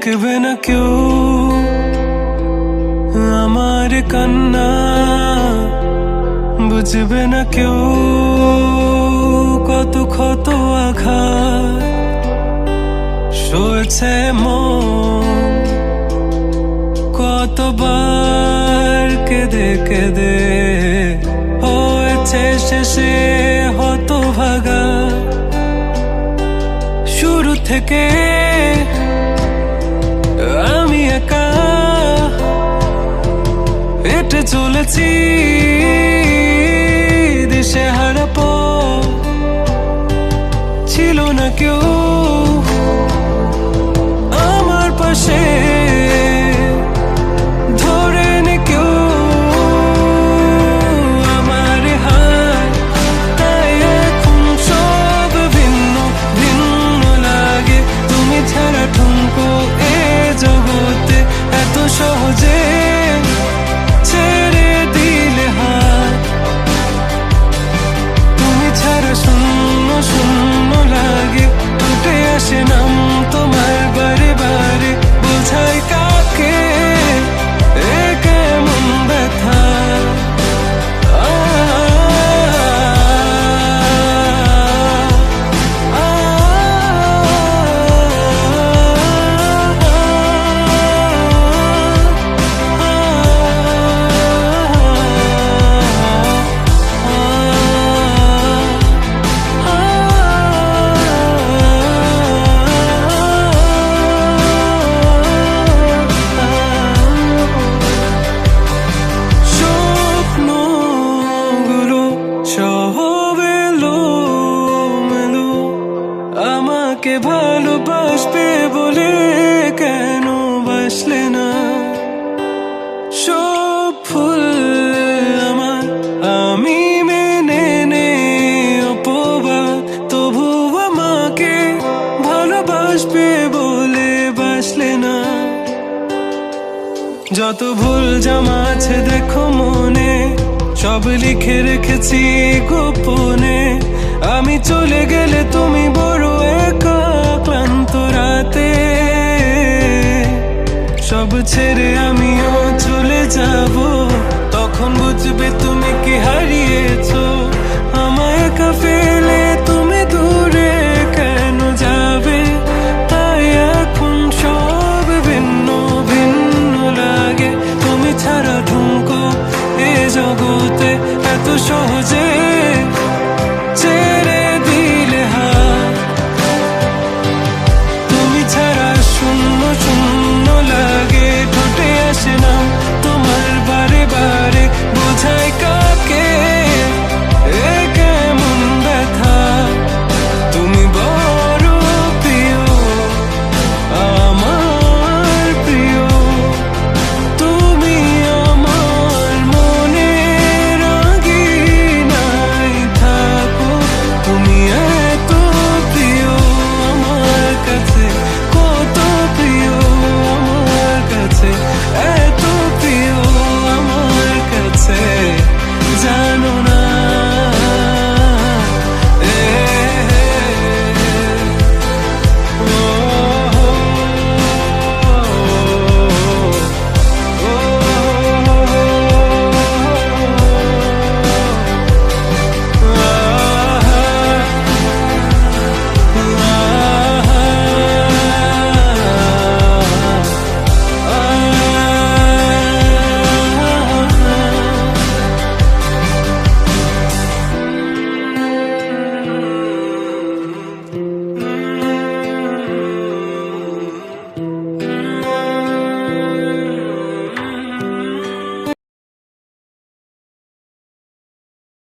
দেখবে না কেউ আমার কান্না, বুঝবে না কেউ কত ক্ষত আঘাত সয়েছে মন, কতবার কেঁদে কেঁদে হয়েছে শেষে হতভাগা। শুরু থেকে আমি একা হেঁটে চলেছি দিশেহারা পথ, ছিল না কেউ আমার পাশে ধরে নে কেউ আমার হাত, তাই এখন সব ভিন্ন ভিন্ন লাগে। তুমি ছাড়া ঠুনকো এ জগতে এত সহজে ছেড়ে দিলে হাত, তুমি ছাড়া শূন্য শূন্য লাগে। উঠে আসে নাম তোমার বারে বারে, বোঝাই কাকে এ কেমন ব্যথা। আমাকে ভালোবাসবে বলে কেন বাসলে না? সব ফুল আমার আমি মেনে নে অপবাদ, তবু আমাকে ভালোবাসবে বলে বাসলে না। যত ভুল জামা আছে দেখো মনে, সব লিখে রেখেছি গোপনে। আমি চলে গেলে তুমি বড় একা ক্লান্ত রাতে, সব ছেড়ে আমিও চলে যাব, তখন বুঝবে তুমি কি হারিয়েছো। আমায় একা ফেলে তুমি দূরে কেন যাবে, তাই এখন সব ভিন্ন ভিন্ন লাগে। তুমি ছাড়া ঠুনকো এ জগতে এত সহজে